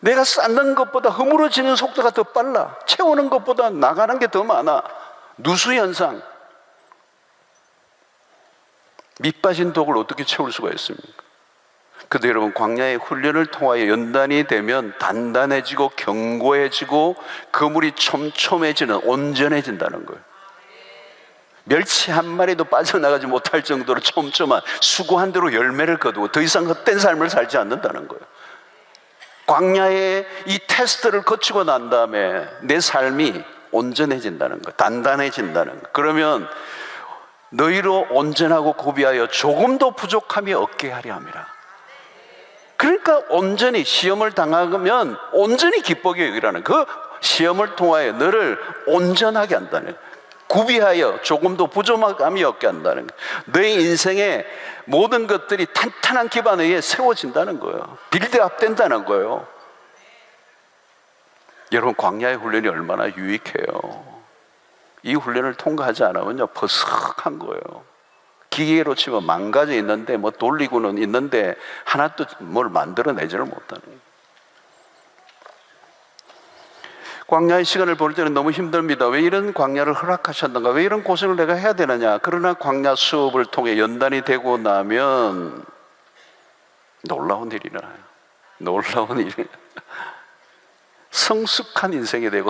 내가 쌓는 것보다 허물어지는 속도가 더 빨라. 채우는 것보다 나가는 게 더 많아. 누수현상. 밑 빠진 독을 어떻게 채울 수가 있습니까? 근데 여러분, 광야의 훈련을 통하여 연단이 되면 단단해지고 견고해지고 그물이 촘촘해지는, 온전해진다는 거예요. 멸치 한 마리도 빠져나가지 못할 정도로 촘촘한, 수고한 대로 열매를 거두고 더 이상 헛된 삶을 살지 않는다는 거예요. 광야의 이 테스트를 거치고 난 다음에 내 삶이 온전해진다는 거예요. 단단해진다는 거예요. 그러면 너희로 온전하고 고비하여 조금도 부족함이 없게 하려 함이라. 그러니까 온전히 시험을 당하면 온전히 기쁘게 여기라는, 그 시험을 통하여 너를 온전하게 한다는 거예요. 구비하여 조금도 부족함이 없게 한다는 거예요. 너의 인생의 모든 것들이 탄탄한 기반 위에 세워진다는 거예요. 빌드업 된다는 거예요. 여러분, 광야의 훈련이 얼마나 유익해요. 이 훈련을 통과하지 않으면요, 버석한 거예요. 기계로 치면 망가져 있는데 뭐 돌리고는 있는데 하나도 뭘 만들어내지를 못하는 거예요. 광야의 시간을 볼 때는 너무 힘듭니다. 왜 이런 광야를 허락하셨는가? 왜 이런 고생을 내가 해야 되느냐? 그러나 광야 수업을 통해 연단이 되고 나면 놀라운 일이 나요. 놀라운 일이. 성숙한 인생이 되고,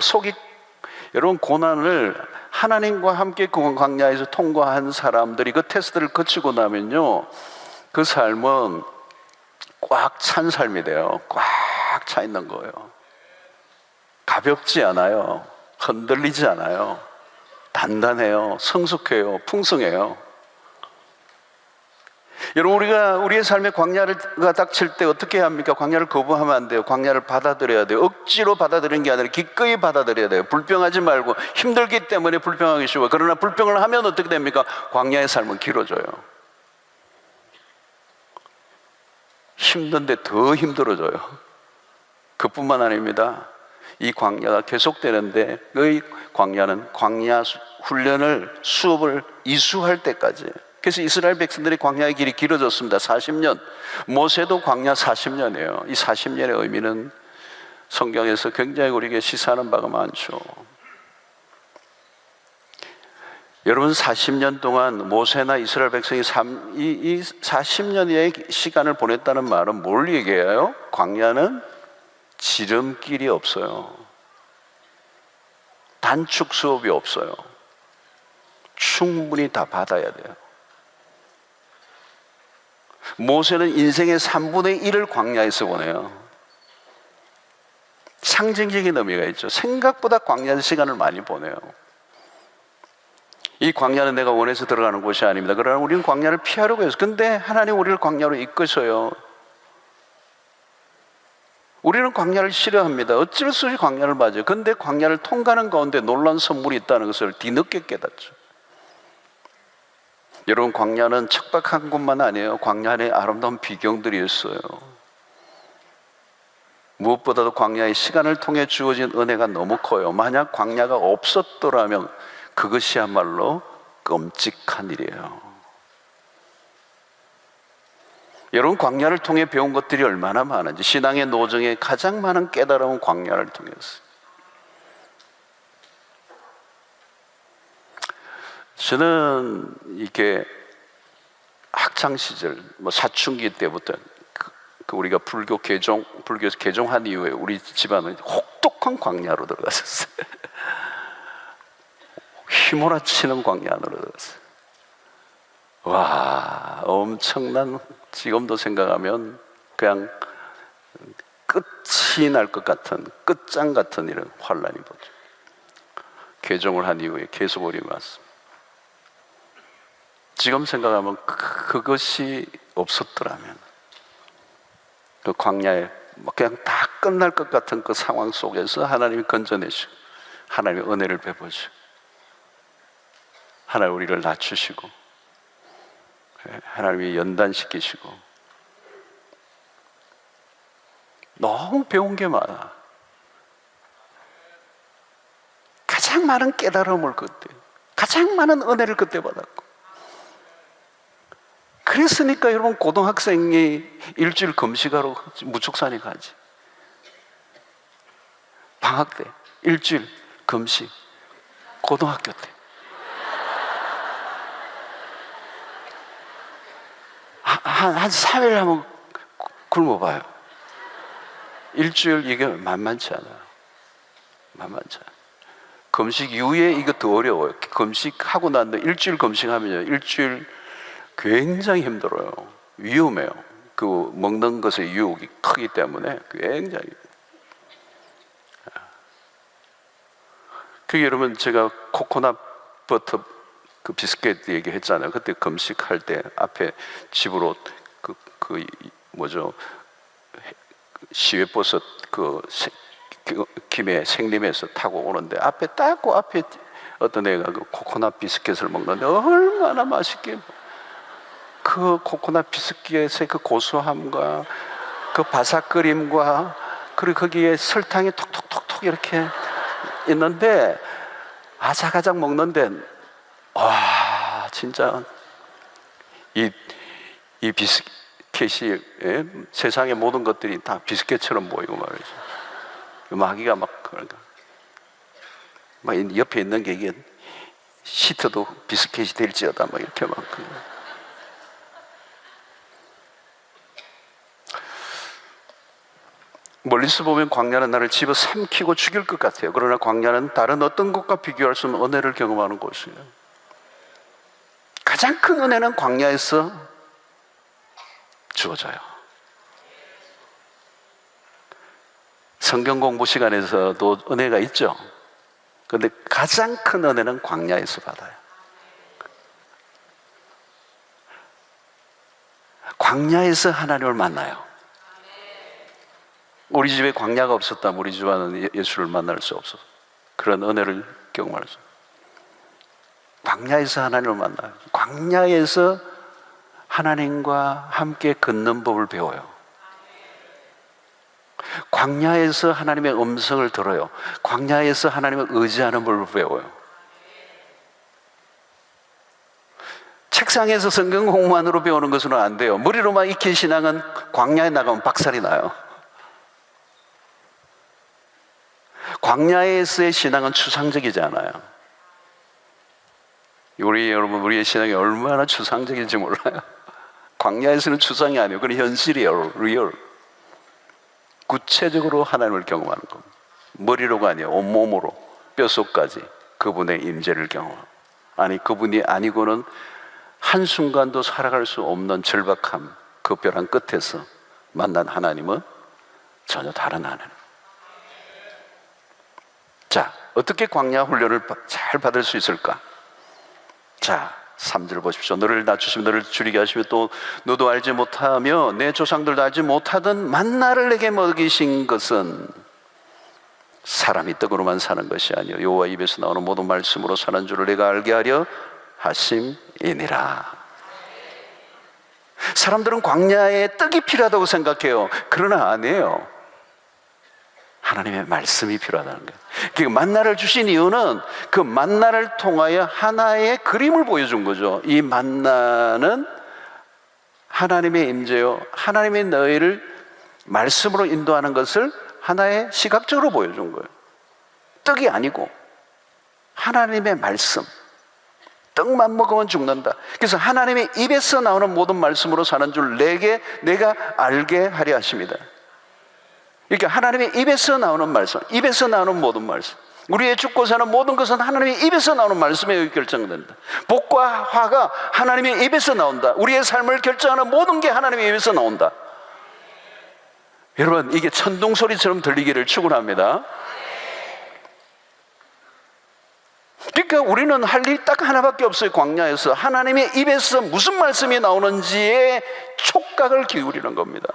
여러분, 고난을 하나님과 함께 그 광야에서 통과한 사람들이 그 테스트를 거치고 나면요, 그 삶은 꽉 찬 삶이 돼요. 꽉 차 있는 거예요. 가볍지 않아요. 흔들리지 않아요. 단단해요. 성숙해요. 풍성해요. 여러분, 우리가 우리의 삶에 광야가 닥칠 때 어떻게 해야 합니까? 광야를 거부하면 안 돼요. 광야를 받아들여야 돼요. 억지로 받아들이는 게 아니라 기꺼이 받아들여야 돼요. 불평하지 말고. 힘들기 때문에 불평하기 쉬워요. 그러나 불평을 하면 어떻게 됩니까? 광야의 삶은 길어져요. 힘든데 더 힘들어져요. 그뿐만 아닙니다. 이 광야가 계속되는데, 그 광야는 광야 훈련을, 수업을 이수할 때까지. 그래서 이스라엘 백성들이 광야의 길이 길어졌습니다. 40년. 모세도 광야 40년이에요. 이 40년의 의미는 성경에서 굉장히 우리에게 시사하는 바가 많죠. 여러분, 40년 동안 모세나 이스라엘 백성이 이 40년의 시간을 보냈다는 말은 뭘 얘기해요? 광야는 지름길이 없어요. 단축 수업이 없어요. 충분히 다 받아야 돼요. 모세는 인생의 3분의 1을 광야에서 보내요. 상징적인 의미가 있죠. 생각보다 광야의 시간을 많이 보내요. 이 광야는 내가 원해서 들어가는 곳이 아닙니다. 그러나 우리는 광야를 피하려고 해서. 근데 하나님 우리를 광야로 이끄셔요. 우리는 광야를 싫어합니다. 어쩔 수 없이 광야를 맞아요. 근데 광야를 통과하는 가운데 놀라운 선물이 있다는 것을 뒤늦게 깨닫죠. 여러분, 광야는 척박한 곳만 아니에요. 광야 안에 아름다운 비경들이 있어요. 무엇보다도 광야의 시간을 통해 주어진 은혜가 너무 커요. 만약 광야가 없었더라면 그것이야말로 끔찍한 일이에요. 여러분, 광야를 통해 배운 것들이 얼마나 많은지. 신앙의 노정에 가장 많은 깨달음은 광야를 통해서. 저는 이게 학창시절, 사춘기 때부터 우리가 불교에서 개종한 이후에 우리 집안은 혹독한 광야로 들어갔었어요. 휘몰아치는 광야 안으로 들어갔어요. 와, 엄청난, 지금도 생각하면 그냥 끝이 날 것 같은, 끝장 같은 이런 환란이 보죠. 개종을 한 이후에 계속 어려움이 왔습니다. 지금 생각하면 그것이 없었더라면, 그 광야에 그냥 다 끝날 것 같은 그 상황 속에서 하나님이 건져내시고, 하나님의 은혜를 베푸시고, 하나님 우리를 낮추시고, 하나님이 연단시키시고, 너무 배운 게 많아. 가장 많은 깨달음을 그때, 가장 많은 은혜를 그때 받았고, 그랬으니까 여러분, 고등학생이 일주일 금식하러 무축산에 가지. 방학 때 일주일 금식, 고등학교 때. 한 4일 한번 굶어봐요. 일주일, 이게 만만치 않아요. 만만치 않아요. 금식 이후에 이거 더 어려워요. 금식하고 난 뒤에 일주일 금식하면요, 일주일 굉장히 힘들어요. 위험해요. 그 먹는 것의 유혹이 크기 때문에 굉장히. 그 여러분, 제가 코코넛 버터 그 비스켓 얘기했잖아요. 그때 금식할 때 앞에 집으로 시외버섯 김해 생림에서 타고 오는데 앞에 딱 그 앞에 어떤 애가 그 코코넛 비스켓을 먹는데 얼마나 맛있게, 그 코코넛 비스켓의 그 고소함과 그 바삭거림과, 그리고 거기에 설탕이 톡톡톡톡 이렇게 있는데 아작아작 먹는데, 와, 진짜 이 비스켓이, 세상의 모든 것들이 다 비스켓처럼 보이고 말이죠. 마귀가 그러니까 옆에 있는 게 이게 시트도 비스켓이 될지어다 이렇게 멀리서 보면 광야는 나를 집어삼키고 죽일 것 같아요. 그러나 광야는 다른 어떤 것과 비교할 수 없는 은혜를 경험하는 곳이에요. 가장 큰 은혜는 광야에서 주어져요. 성경 공부 시간에서도 은혜가 있죠. 그런데 가장 큰 은혜는 광야에서 받아요. 광야에서 하나님을 만나요. 우리 집에 광야가 없었다면 우리 집안은 예수를 만날 수 없어서 그런 은혜를 경험할 수. 광야에서 하나님을 만나요. 광야에서 하나님과 함께 걷는 법을 배워요. 광야에서 하나님의 음성을 들어요. 광야에서 하나님을 의지하는 법을 배워요. 책상에서 성경 공부만으로 배우는 것은 안 돼요. 머리로만 익힌 신앙은 광야에 나가면 박살이 나요. 광야에서의 신앙은 추상적이지 않아요. 여러분, 우리의 신앙이 얼마나 추상적인지 몰라요. 광야에서는 추상이 아니에요. 그건 현실이에요. 리얼. 구체적으로 하나님을 경험하는 겁니다. 머리로가 아니에요. 온몸으로 뼛속까지 그분의 임재를 경험하고, 아니 그분이 아니고는 한순간도 살아갈 수 없는 절박함, 그 벼랑 끝에서 만난 하나님은 전혀 다른 하나님. 자, 어떻게 광야 훈련을 잘 받을 수 있을까? 자, 3절 보십시오. 너를 낮추시며 너를 줄이게 하시며 또 너도 알지 못하며 내 조상들도 알지 못하던 만나를 내게 먹이신 것은 사람이 떡으로만 사는 것이 아니요 여호와 입에서 나오는 모든 말씀으로 사는 줄을 내가 알게 하려 하심이니라. 사람들은 광야에 떡이 필요하다고 생각해요. 그러나 아니에요. 하나님의 말씀이 필요하다는 거예요. 그 만나를 주신 이유는 그 만나를 통하여 하나의 그림을 보여준 거죠. 이 만나는 하나님의 임재요, 하나님의 너희를 말씀으로 인도하는 것을 하나의 시각적으로 보여준 거예요. 떡이 아니고 하나님의 말씀. 떡만 먹으면 죽는다. 그래서 하나님의 입에서 나오는 모든 말씀으로 사는 줄 내가 알게 하려 하십니다. 그러니까 하나님의 입에서 나오는 말씀, 입에서 나오는 모든 말씀, 우리의 죽고 사는 모든 것은 하나님의 입에서 나오는 말씀에 결정된다. 복과 화가 하나님의 입에서 나온다. 우리의 삶을 결정하는 모든 게 하나님의 입에서 나온다. 여러분, 이게 천둥 소리처럼 들리기를 축원합니다. 그러니까 우리는 할 일이 딱 하나밖에 없어요. 광야에서 하나님의 입에서 무슨 말씀이 나오는지에 촉각을 기울이는 겁니다.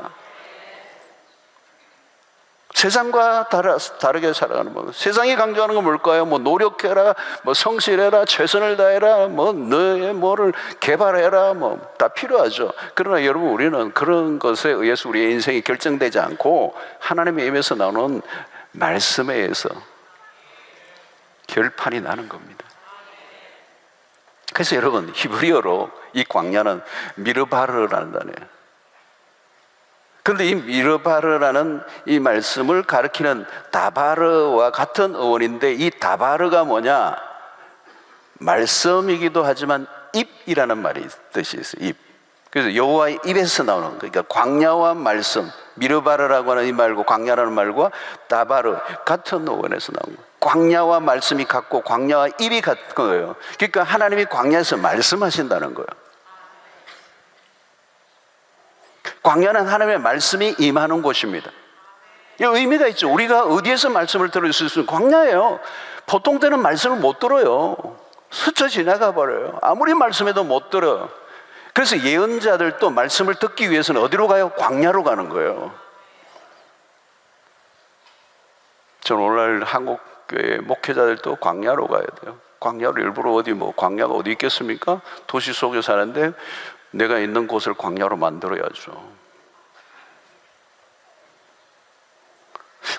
세상과 다르게 살아가는 거. 세상이 강조하는 건 뭘까요? 뭐 노력해라, 뭐 성실해라, 최선을 다해라, 뭐 너의 뭐를 개발해라, 뭐 다 필요하죠. 그러나 여러분, 우리는 그런 것에 의해서 우리의 인생이 결정되지 않고 하나님의 입에서 나오는 말씀에 의해서 결판이 나는 겁니다. 그래서 여러분, 히브리어로 이 광야는 미르바르라는 단어예요. 그런데 이 미르바르라는 이 말씀을 가리키는 다바르와 같은 어원인데, 이 다바르가 뭐냐? 말씀이기도 하지만 입이라는 말이 뜻이 있어요. 입. 그래서 여호와의 입에서 나오는, 그러니까 광야와 말씀, 미르바르라고 하는 이 말과 광야라는 말과 다바르 같은 어원에서 나온 거예요. 광야와 말씀이 같고 광야와 입이 같은 거예요. 그러니까 하나님이 광야에서 말씀하신다는 거예요. 광야는 하나님의 말씀이 임하는 곳입니다. 이 의미가 있죠. 우리가 어디에서 말씀을 들을 수 있으면 광야예요. 보통 때는 말씀을 못 들어요. 스쳐 지나가 버려요. 아무리 말씀해도 못 들어요. 그래서 예언자들도 말씀을 듣기 위해서는 어디로 가요? 광야로 가는 거예요. 저는 오늘날 한국교회 목회자들도 광야로 가야 돼요. 광야로 일부러 광야가 어디 있겠습니까? 도시 속에 사는데 내가 있는 곳을 광야로 만들어야죠.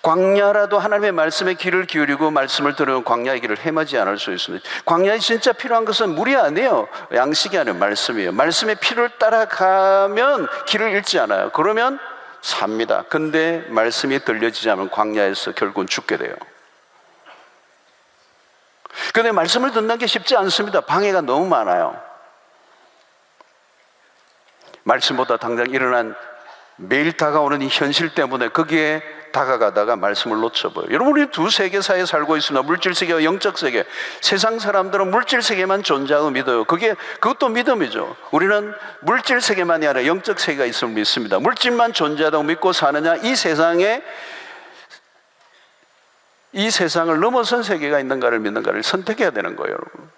광야라도 하나님의 말씀에 귀를 기울이고 말씀을 들으면 광야의 길을 헤매지 않을 수 있습니다. 광야에 진짜 필요한 것은 물이 아니에요. 양식이 아니에요. 말씀이에요. 말씀의 피를 따라가면 길을 잃지 않아요. 그러면 삽니다. 근데 말씀이 들려지지 않으면 광야에서 결국은 죽게 돼요. 근데 말씀을 듣는 게 쉽지 않습니다. 방해가 너무 많아요. 말씀보다 당장 일어난 매일 다가오는 이 현실 때문에 거기에 다가가다가 말씀을 놓쳐버려요. 여러분, 우리 두 세계 사이에 살고 있습니다. 물질 세계와 영적 세계. 세상 사람들은 물질 세계만 존재하고 믿어요. 그것도 믿음이죠. 우리는 물질 세계만이 아니라 영적 세계가 있음을 믿습니다. 물질만 존재하다고 믿고 사느냐? 이 세상을 넘어선 세계가 있는가를 믿는가를 선택해야 되는 거예요, 여러분.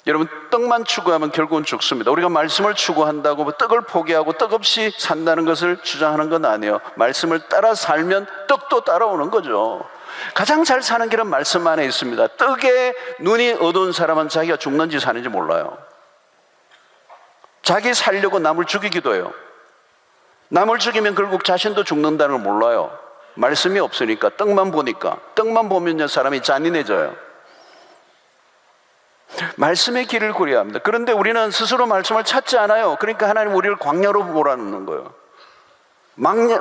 여러분, 떡만 추구하면 결국은 죽습니다. 우리가 말씀을 추구한다고 떡을 포기하고 떡 없이 산다는 것을 주장하는 건 아니에요. 말씀을 따라 살면 떡도 따라오는 거죠. 가장 잘 사는 길은 말씀 안에 있습니다. 떡에 눈이 어두운 사람은 자기가 죽는지 사는지 몰라요. 자기 살려고 남을 죽이기도 해요. 남을 죽이면 결국 자신도 죽는다는 걸 몰라요. 말씀이 없으니까, 떡만 보니까. 떡만 보면요, 사람이 잔인해져요. 말씀의 길을 구해야 합니다. 그런데 우리는 스스로 말씀을 찾지 않아요. 그러니까 하나님 우리를 광야로 몰아넣는 거예요.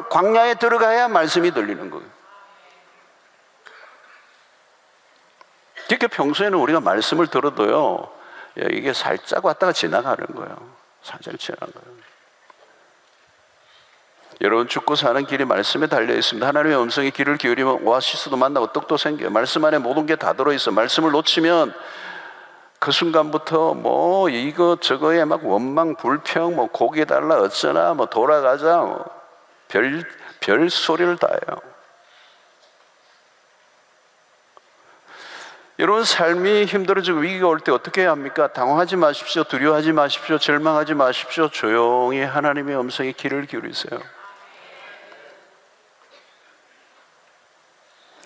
광야에 들어가야 말씀이 들리는 거예요. 그러니까 평소에는 우리가 말씀을 들어도요, 이게 살짝 왔다가 지나가는 거예요. 살짝 지나가는 거예요. 여러분, 죽고 사는 길이 말씀에 달려 있습니다. 하나님의 음성에 귀를 기울이면 오아시스도 만나고 떡도 생겨요. 말씀 안에 모든 게 다 들어있어. 말씀을 놓치면 그 순간부터 뭐 이거 저거에 막 원망 불평, 뭐 고기 달라 어쩌나, 뭐 돌아가자, 뭐 별 소리를 다 해요. 여러분, 삶이 힘들어지고 위기가 올 때 어떻게 해야 합니까? 당황하지 마십시오. 두려워하지 마십시오. 절망하지 마십시오. 조용히 하나님의 음성에 귀를 기울이세요.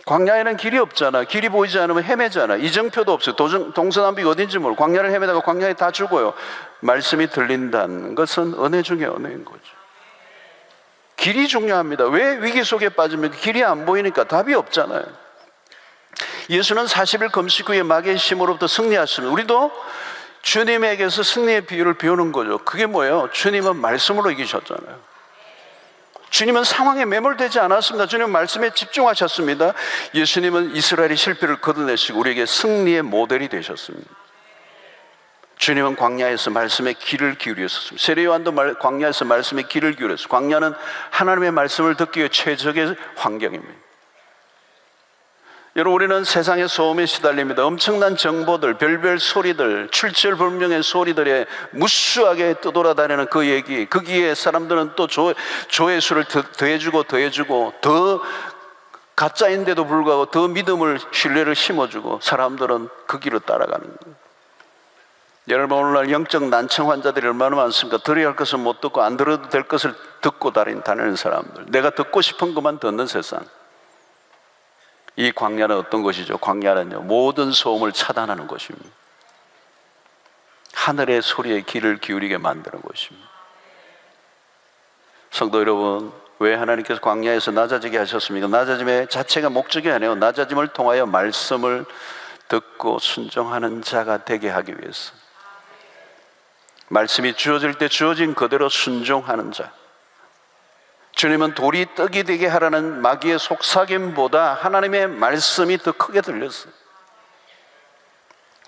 광야에는 길이 없잖아. 길이 보이지 않으면 헤매잖아. 이정표도 없어요. 동서남북이 어딘지 모르고 광야를 헤매다가 광야에 다 죽어요. 말씀이 들린다는 것은 은혜 중에 은혜인 거죠. 길이 중요합니다. 왜 위기 속에 빠지면 길이 안 보이니까 답이 없잖아요. 예수는 40일 금식 후에 마귀의 힘으로부터 승리하셨습니다. 우리도 주님에게서 승리의 비유를 배우는 거죠. 그게 뭐예요? 주님은 말씀으로 이기셨잖아요. 주님은 상황에 매몰되지 않았습니다. 주님은 말씀에 집중하셨습니다. 예수님은 이스라엘의 실패를 걷어내시고 우리에게 승리의 모델이 되셨습니다. 주님은 광야에서 말씀에 귀를 기울였습니다. 세례 요한도 광야에서 말씀에 귀를 기울였습니다. 광야는 하나님의 말씀을 듣기 위해 최적의 환경입니다. 여러분, 우리는 세상의 소음에 시달립니다. 엄청난 정보들, 별별 소리들, 출처불명의 소리들에 무수하게 떠돌아다니는 그 얘기, 거기에 사람들은 또 조회수를 더해주고 더 가짜인데도 불구하고 더 믿음을, 신뢰를 심어주고 사람들은 그 길을 따라가는 거예요. 여러분, 오늘날 영적 난청 환자들이 얼마나 많습니까? 들어야 할 것을 못 듣고 안 들어도 될 것을 듣고 다니는 사람들, 내가 듣고 싶은 것만 듣는 세상. 이 광야는 어떤 것이죠? 광야는요, 모든 소음을 차단하는 것입니다. 하늘의 소리에 귀를 기울이게 만드는 것입니다. 성도 여러분, 왜 하나님께서 광야에서 낮아지게 하셨습니까? 낮아짐의 자체가 목적이 아니에요. 낮아짐을 통하여 말씀을 듣고 순종하는 자가 되게 하기 위해서. 말씀이 주어질 때 주어진 그대로 순종하는 자. 주님은 돌이 떡이 되게 하라는 마귀의 속삭임보다 하나님의 말씀이 더 크게 들렸어요.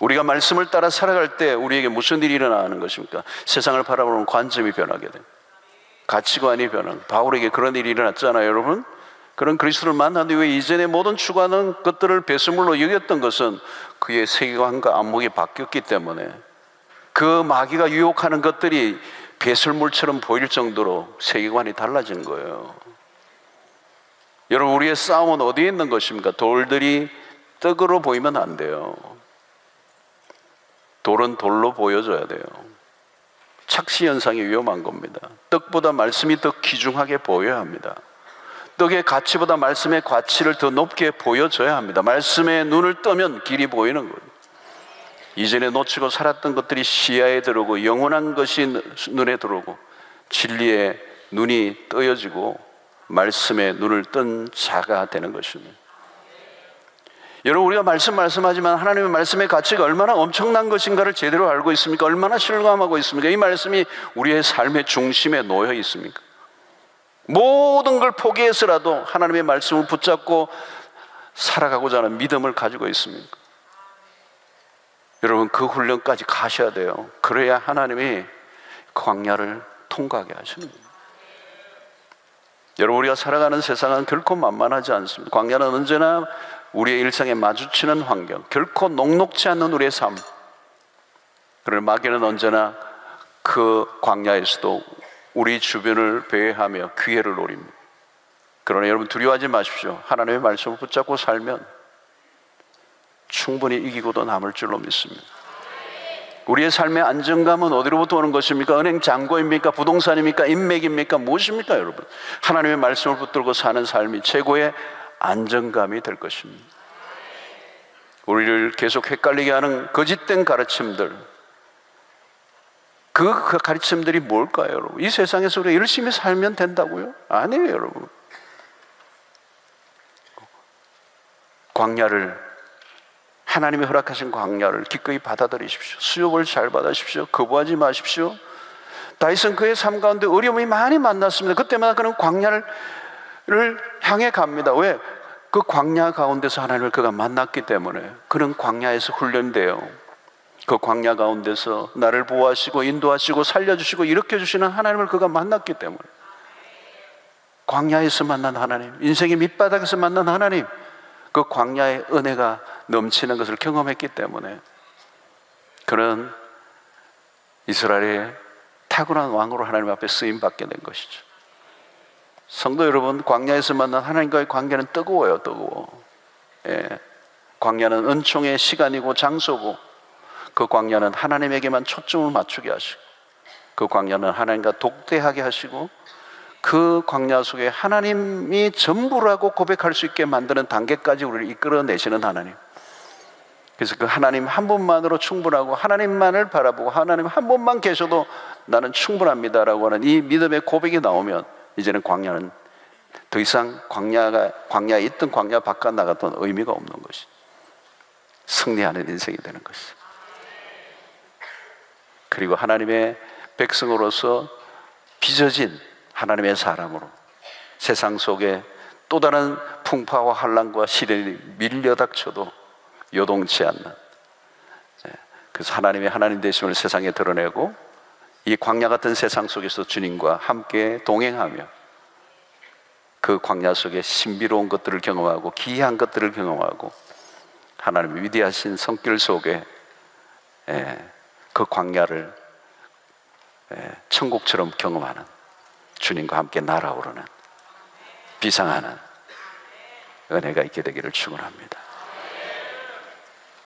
우리가 말씀을 따라 살아갈 때 우리에게 무슨 일이 일어나는 것입니까? 세상을 바라보는 관점이 변하게 돼요. 가치관이 변하는. 바울에게 그런 일이 일어났잖아요, 여러분. 그런 그리스도를 만난 이후에 이전에 모든 추구하는 것들을 배설물로 여겼던 것은 그의 세계관과 안목이 바뀌었기 때문에 그 마귀가 유혹하는 것들이 배설물처럼 보일 정도로 세계관이 달라진 거예요. 여러분, 우리의 싸움은 어디에 있는 것입니까? 돌들이 떡으로 보이면 안 돼요. 돌은 돌로 보여줘야 돼요. 착시 현상이 위험한 겁니다. 떡보다 말씀이 더 귀중하게 보여야 합니다. 떡의 가치보다 말씀의 가치를 더 높게 보여줘야 합니다. 말씀에 눈을 뜨면 길이 보이는 거예요. 이전에 놓치고 살았던 것들이 시야에 들어오고 영원한 것이 눈에 들어오고 진리의 눈이 떠여지고 말씀에 눈을 뜬 자가 되는 것입니다. 여러분, 우리가 말씀하지만 하나님의 말씀의 가치가 얼마나 엄청난 것인가를 제대로 알고 있습니까? 얼마나 실감하고 있습니까? 이 말씀이 우리의 삶의 중심에 놓여 있습니까? 모든 걸 포기해서라도 하나님의 말씀을 붙잡고 살아가고자 하는 믿음을 가지고 있습니까? 여러분, 그 훈련까지 가셔야 돼요. 그래야 하나님이 광야를 통과하게 하시는 거예요. 여러분, 우리가 살아가는 세상은 결코 만만하지 않습니다. 광야는 언제나 우리의 일상에 마주치는 환경, 결코 녹록지 않는 우리의 삶. 그러나 마귀는 언제나 그 광야에서도 우리 주변을 배회하며 기회를 노립니다. 그러나 여러분, 두려워하지 마십시오. 하나님의 말씀을 붙잡고 살면 충분히 이기고도 남을 줄로 믿습니다. 우리의 삶의 안정감은 어디로부터 오는 것입니까? 은행 잔고입니까? 부동산입니까? 인맥입니까? 무엇입니까, 여러분? 하나님의 말씀을 붙들고 사는 삶이 최고의 안정감이 될 것입니다. 우리를 계속 헷갈리게 하는 거짓된 가르침들, 그 가르침들이 뭘까요, 여러분? 이 세상에서 우리가 열심히 살면 된다고요? 아니에요, 여러분. 광야를, 하나님이 허락하신 광야를 기꺼이 받아들이십시오. 수욕을 잘 받으십시오. 거부하지 마십시오. 다윗은 그의 삶 가운데 어려움이 많이 만났습니다. 그때마다 그는 광야를 향해 갑니다. 왜? 그 광야 가운데서 하나님을 그가 만났기 때문에. 그는 광야에서 훈련돼요. 그 광야 가운데서 나를 보호하시고 인도하시고 살려주시고 일으켜주시는 하나님을 그가 만났기 때문에. 광야에서 만난 하나님, 인생의 밑바닥에서 만난 하나님, 그 광야의 은혜가 넘치는 것을 경험했기 때문에 그는 이스라엘의 탁월한 왕으로 하나님 앞에 쓰임받게 된 것이죠. 성도 여러분, 광야에서 만난 하나님과의 관계는 뜨거워요. 뜨거워. 광야는 은총의 시간이고 장소고, 그 광야는 하나님에게만 초점을 맞추게 하시고, 그 광야는 하나님과 독대하게 하시고, 그 광야 속에 하나님이 전부라고 고백할 수 있게 만드는 단계까지 우리를 이끌어내시는 하나님. 그래서 그 하나님 한 분만으로 충분하고, 하나님만을 바라보고 하나님 한 분만 계셔도 나는 충분합니다라고 하는 이 믿음의 고백이 나오면, 이제는 광야는 더 이상 광야에 있던 광야 바깥 나갔던 의미가 없는 것이, 승리하는 인생이 되는 것이. 그리고 하나님의 백성으로서 빚어진 하나님의 사람으로 세상 속에 또 다른 풍파와 환난과 시련이 밀려닥쳐도 요동치 않는, 그래서 하나님의 하나님 되심을 세상에 드러내고, 이 광야 같은 세상 속에서 주님과 함께 동행하며 그 광야 속에 신비로운 것들을 경험하고 기이한 것들을 경험하고 하나님의 위대하신 성길 속에 그 광야를 천국처럼 경험하는, 주님과 함께 날아오르는, 비상하는 은혜가 있게 되기를 축원합니다.